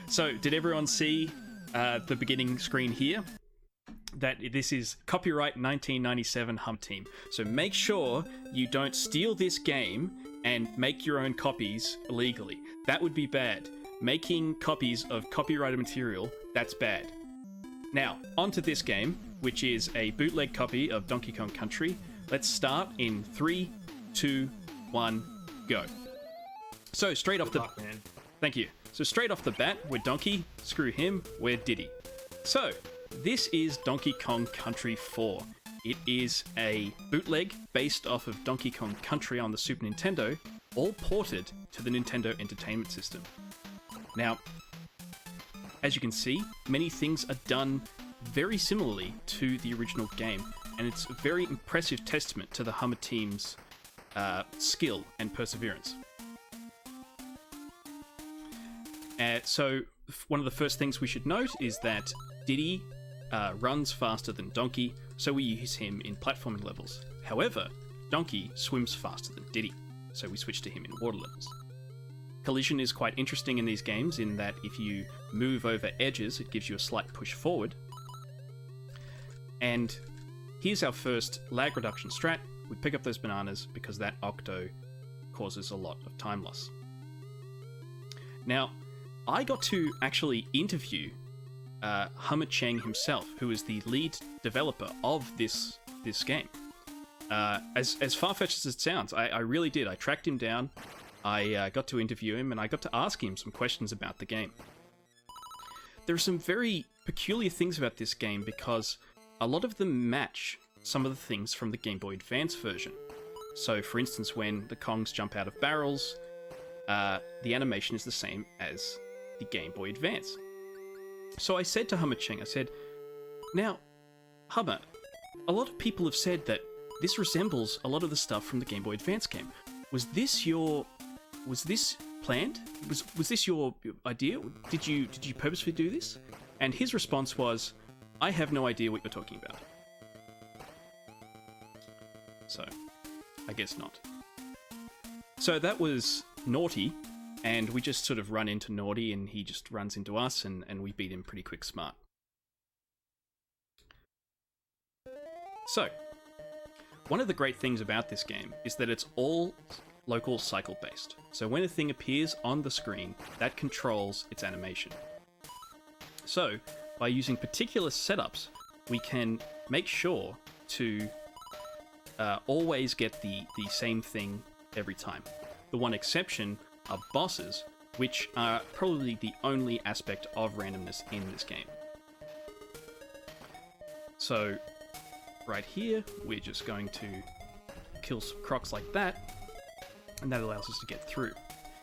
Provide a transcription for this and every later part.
So, did everyone see the beginning screen here? That this is copyright 1997 Hum Team. So make sure you don't steal this game and make your own copies illegally. That would be bad. Making copies of copyrighted material, that's bad. Now, onto this game, which is a bootleg copy of Donkey Kong Country. Let's start in 3, 2, 1, go. So straight off the... Thank you. So straight off the bat, we're Donkey. Screw him, we're Diddy. So, this is Donkey Kong Country 4. It is a bootleg based off of Donkey Kong Country on the Super Nintendo, all ported to the Nintendo Entertainment System. Now, as you can see, many things are done very similarly to the original game, and it's a very impressive testament to the Hummer team's skill and perseverance. So, one of the first things we should note is that Diddy runs faster than Donkey, so we use him in platforming levels. However, Donkey swims faster than Diddy, so we switch to him in water levels. Collision is quite interesting in these games in that if you move over edges, it gives you a slight push forward. And here's our first lag reduction strat. We pick up those bananas because that octo causes a lot of time loss. Now, I got to actually interview Hummer Cheng himself, who is the lead developer of this game. As far-fetched as it sounds, I really did. I tracked him down, I got to interview him, and I got to ask him some questions about the game. There are some very peculiar things about this game because a lot of them match some of the things from the Game Boy Advance version. So, for instance, when the Kongs jump out of barrels, the animation is the same as the Game Boy Advance. So I said to Hummer Cheng, I said, now, Hummer, a lot of people have said that this resembles a lot of the stuff from the Game Boy Advance game. Was this planned? Was this your idea? Did you purposefully do this? And his response was, I have no idea what you're talking about. So, I guess not. So that was Naughty, and we just sort of run into Naughty, and he just runs into us, and we beat him pretty quick smart. So, one of the great things about this game is that it's all local cycle based. So when a thing appears on the screen, that controls its animation. So, by using particular setups, we can make sure to always get the same thing every time. The one exception are bosses, which are probably the only aspect of randomness in this game. So, right here, we're just going to kill some crocs like that, and that allows us to get through.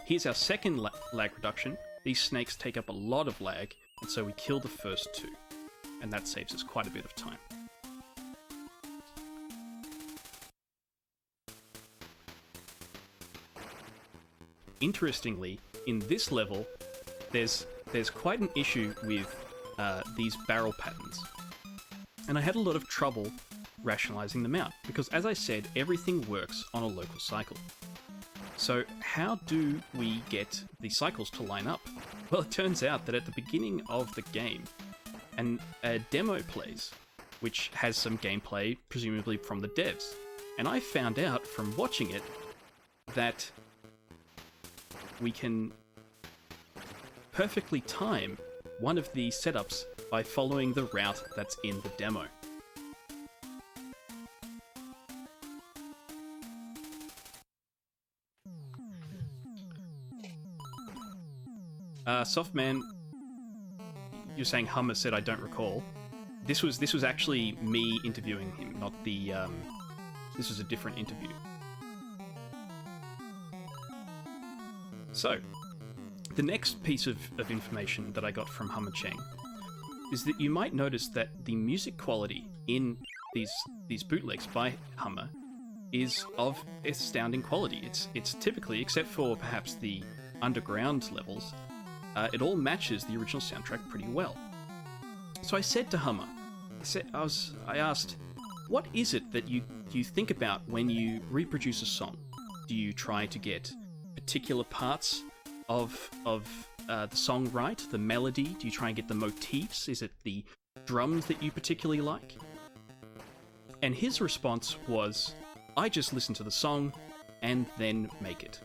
Here's our second lag reduction. These snakes take up a lot of lag, and so we kill the first two, and that saves us quite a bit of time. Interestingly, in this level, there's quite an issue with these barrel patterns. And I had a lot of trouble rationalizing them out, because as I said, everything works on a local cycle. So how do we get the cycles to line up? Well, it turns out that at the beginning of the game, a demo plays, which has some gameplay, presumably from the devs. And I found out from watching it that we can perfectly time one of the setups by following the route that's in the demo. Softman, you're saying Hummer said I don't recall. This was actually me interviewing him, not the. This was a different interview. So, the next piece of information that I got from Hummer Cheng is that you might notice that the music quality in these bootlegs by Hummer is of astounding quality. It's typically, except for perhaps the underground levels, it all matches the original soundtrack pretty well. So I said to Hummer, I asked, what is it that you think about when you reproduce a song? Do you try to get particular parts of the song right, the melody? Do you try and get the motifs? Is it the drums that you particularly like? And his response was, I just listen to the song and then make it.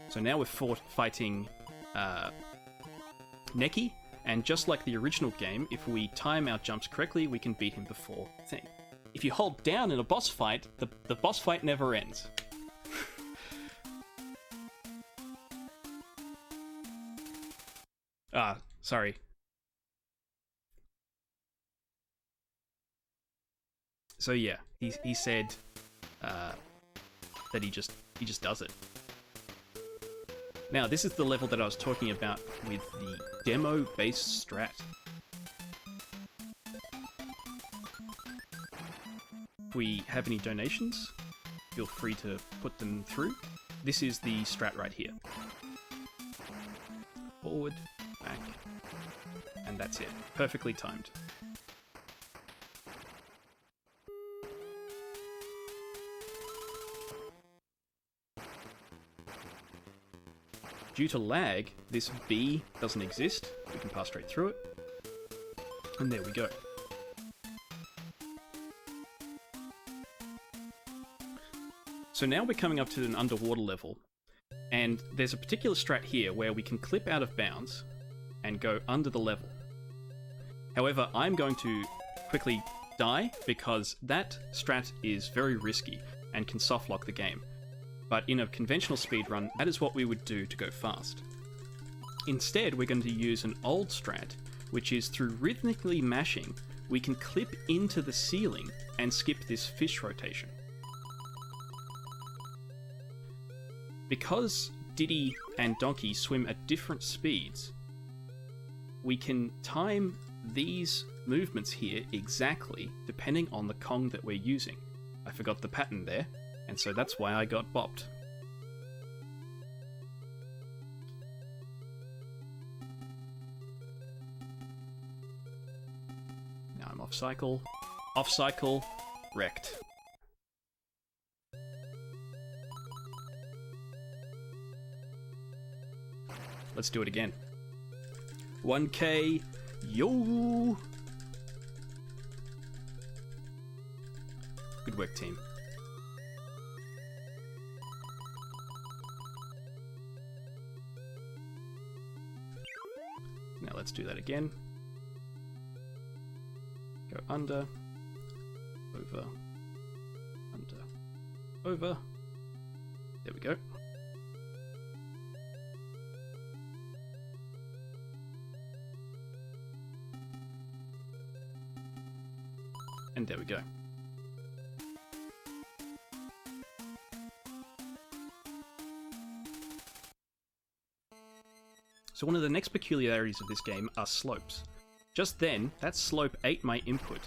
So now we're fighting Neki, and just like the original game, if we time our jumps correctly, we can beat him before thing. If you hold down in a boss fight, the boss fight never ends. Sorry. So yeah, he said that he just does it. Now, this is the level that I was talking about with the demo-based strat. If we have any donations, feel free to put them through. This is the strat right here. Forward, back, and that's it. Perfectly timed. Due to lag, this B doesn't exist. We can pass straight through it. And there we go. So now we're coming up to an underwater level, and there's a particular strat here where we can clip out of bounds and go under the level. However, I'm going to quickly die because that strat is very risky and can softlock the game. But in a conventional speedrun, that is what we would do to go fast. Instead, we're going to use an old strat, which is through rhythmically mashing, we can clip into the ceiling and skip this fish rotation. Because Diddy and Donkey swim at different speeds, we can time these movements here exactly depending on the Kong that we're using. I forgot the pattern there, and so that's why I got bopped. Now I'm off cycle, wrecked. Let's do it again. 1K, yo! Good work, team. Now let's do that again. Go under, over, under, over. There we go. And there we go. So one of the next peculiarities of this game are slopes. Just then, that slope ate my input,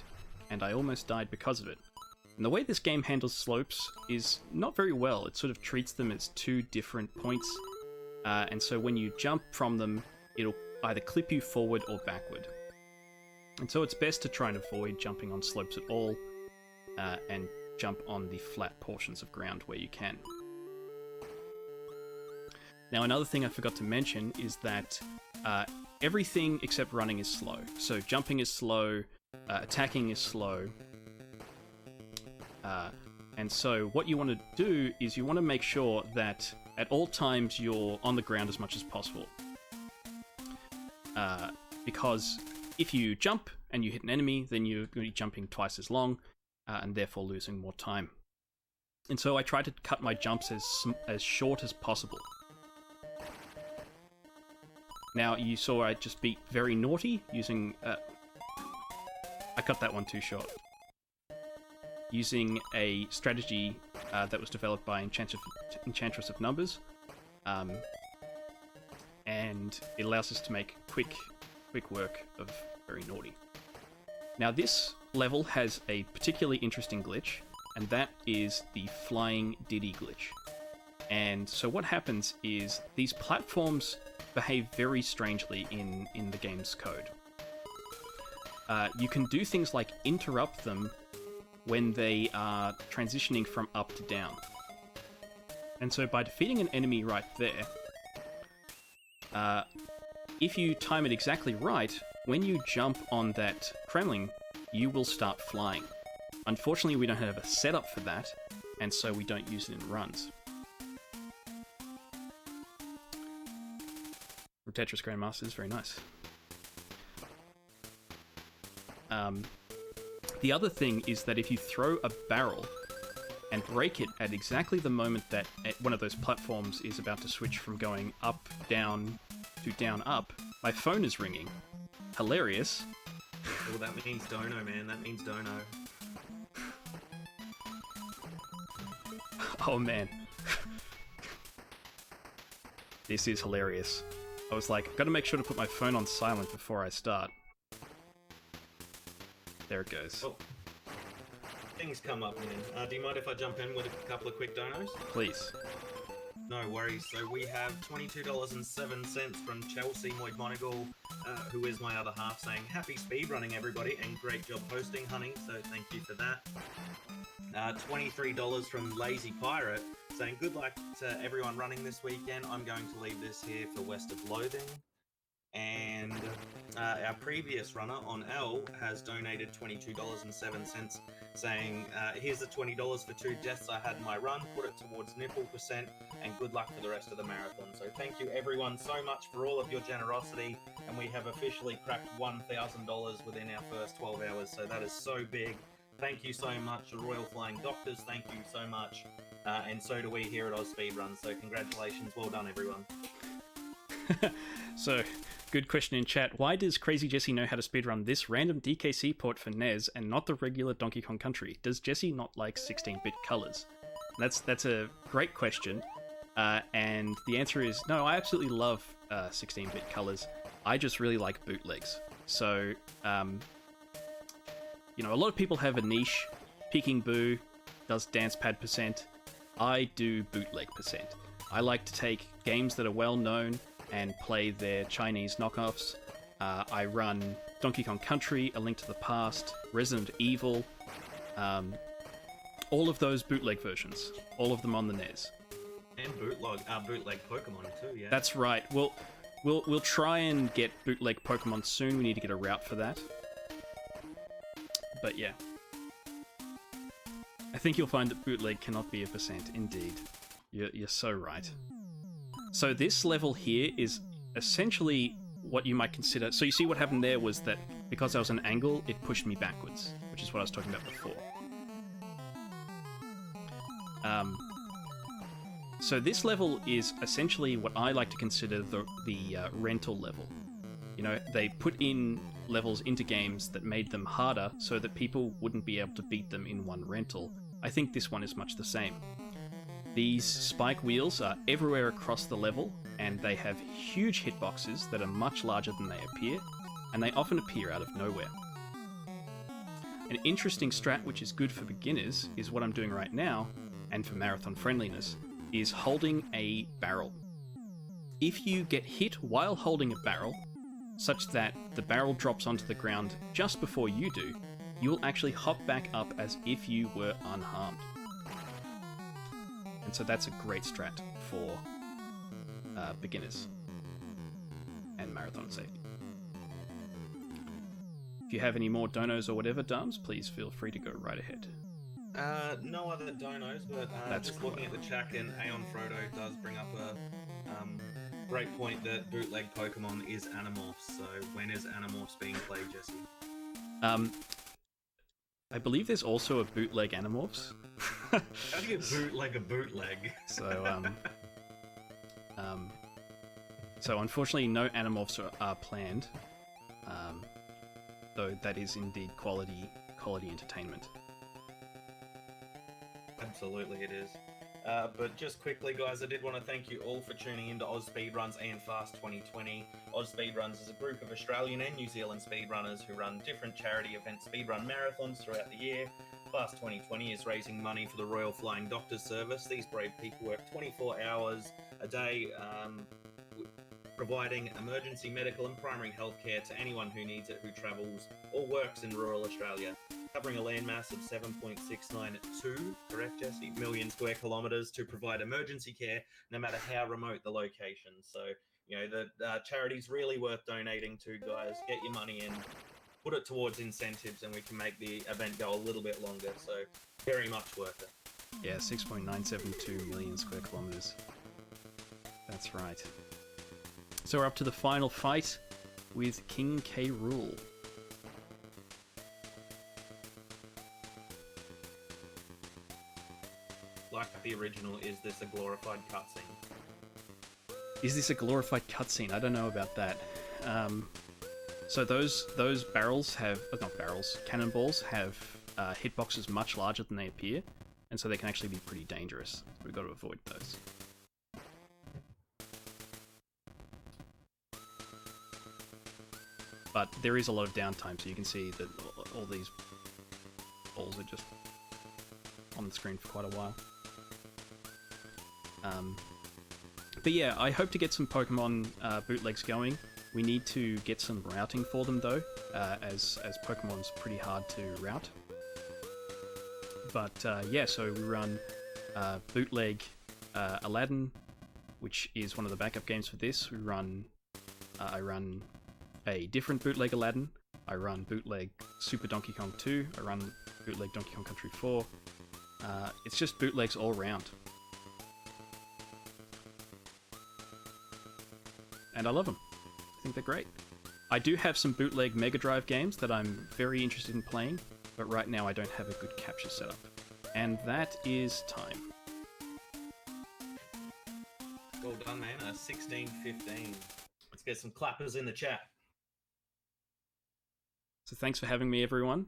and I almost died because of it. And the way this game handles slopes is not very well. It sort of treats them as two different points, and so when you jump from them, it'll either clip you forward or backward. And so it's best to try and avoid jumping on slopes at all, and jump on the flat portions of ground where you can. Now, another thing I forgot to mention is that everything except running is slow. So jumping is slow, attacking is slow, and so what you want to do is you want to make sure that at all times you're on the ground as much as possible. Because if you jump and you hit an enemy, then you're going to be jumping twice as long, and therefore losing more time. And so I try to cut my jumps as short as possible. Now, you saw I just beat Very Naughty using... I cut that one too short. Using a strategy that was developed by Enchantress of Numbers. And it allows us to make quick work of Very Naughty. Now, this level has a particularly interesting glitch, and that is the flying Diddy glitch. And so what happens is these platforms behave very strangely in the game's code. You can do things like interrupt them when they are transitioning from up to down. And so by defeating an enemy right there, if you time it exactly right, when you jump on that Kremling, you will start flying. Unfortunately, we don't have a setup for that, and so we don't use it in runs. From Tetris Grandmaster is very nice. The other thing is that if you throw a barrel and break it at exactly the moment that one of those platforms is about to switch from going up, down, to down, up, my phone is ringing. Hilarious. Well, that means dono, man. That means dono. Oh, man. This is hilarious. I was like, gotta make sure to put my phone on silent before I start. There it goes. Oh. Things come up, man. Do you mind if I jump in with a couple of quick donos? Please. No worries. So we have $22.07 from Chelsea Moyd-Monagle, who is my other half, saying, "Happy speedrunning, everybody, and great job hosting, honey." So thank you for that. $23 from Lazy Pirate, saying, "Good luck to everyone running this weekend. I'm going to leave this here for West of Loathing." And our previous runner on L has donated $22.07, saying, "Here's the $20 for 2 deaths I had in my run. Put it towards nipple %, and good luck for the rest of the marathon." So thank you everyone so much for all of your generosity, and we have officially cracked $1,000 within our first 12 hours. So that is so big. Thank you so much, the Royal Flying Doctors. Thank you so much, and so do we here at Oz Speedrun. So congratulations, well done, everyone. So, good question in chat. Why does Crazy Jesse know how to speedrun this random DKC port for NES and not the regular Donkey Kong Country? Does Jesse not like 16-bit colors? That's a great question. And the answer is no, I absolutely love 16-bit colors. I just really like bootlegs. So, you know, a lot of people have a niche. Peking Boo does dance pad %. I do bootleg %. I like to take games that are well known and play their Chinese knockoffs. I run Donkey Kong Country, A Link to the Past, Resident Evil, all of those bootleg versions, all of them on the NES. And bootleg Pokemon too, yeah. That's right. We'll try and get bootleg Pokemon soon. We need to get a route for that. But yeah. I think you'll find that bootleg cannot be a %, indeed. You're so right. So this level here is essentially what you might consider... So you see what happened there was that because I was an angle, it pushed me backwards, which is what I was talking about before. So this level is essentially what I like to consider the rental level. You know, they put in levels into games that made them harder so that people wouldn't be able to beat them in one rental. I think this one is much the same. These spike wheels are everywhere across the level, and they have huge hitboxes that are much larger than they appear, and they often appear out of nowhere. An interesting strat which is good for beginners is what I'm doing right now, and for marathon friendliness, is holding a barrel. If you get hit while holding a barrel, such that the barrel drops onto the ground just before you do, you will actually hop back up as if you were unharmed. And so that's a great strat for beginners and marathon safety. If you have any more donos or whatever, Dams, please feel free to go right ahead. No other donos, but That's just cool. looking at the chat, and Aeon Frodo does bring up a great point that bootleg Pokemon is Animorphs. So when is Animorphs being played, Jesse? I believe there's also a bootleg Animorphs. How do you bootleg a bootleg? So unfortunately no Animorphs are planned, though that is indeed quality entertainment. Absolutely it is. But just quickly, guys, I did want to thank you all for tuning into Oz Speedruns and Fast 2020. Oz Speedruns is a group of Australian and New Zealand speedrunners who run different charity event speedrun marathons throughout the year. Fast 2020 is raising money for the Royal Flying Doctors Service. These brave people work 24 hours a day, providing emergency medical and primary health care to anyone who needs it, who travels or works in rural Australia, covering a landmass of 7.692, correct, Jesse, million square kilometres to provide emergency care no matter how remote the location. So You know, the charity's really worth donating to, guys. Get your money in, put it towards incentives, and we can make the event go a little bit longer. So very much worth it. Yeah, 6.972 million square kilometers. That's right. So we're up to the final fight with King K. Rool. Like the original, is this a glorified cutscene? Is this a glorified cutscene? I don't know about that. So those barrels have, not barrels, cannonballs have hitboxes much larger than they appear, and so they can actually be pretty dangerous. We've got to avoid those. But there is a lot of downtime, so you can see that all these balls are just on the screen for quite a while. But yeah, I hope to get some Pokemon bootlegs going. We need to get some routing for them though, as Pokemon's pretty hard to route. But yeah, so we run bootleg Aladdin, which is one of the backup games for this. We run, I run a different bootleg Aladdin. I run bootleg Super Donkey Kong 2. I run bootleg Donkey Kong Country 4. It's just bootlegs all round. And I love them. I think they're great. I do have some bootleg Mega Drive games that I'm very interested in playing, but right now I don't have a good capture setup. And that is time. Well done, man. 16-15. Let's get some clappers in the chat. So thanks for having me, everyone.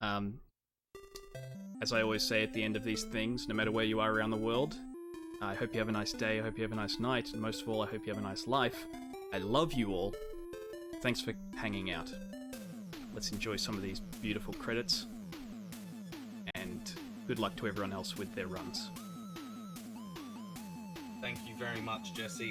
As I always say at the end of these things, no matter where you are around the world, I hope you have a nice day, I hope you have a nice night, and most of all, I hope you have a nice life. I love you all. Thanks for hanging out. Let's enjoy some of these beautiful credits. And good luck to everyone else with their runs. Thank you very much, Jesse.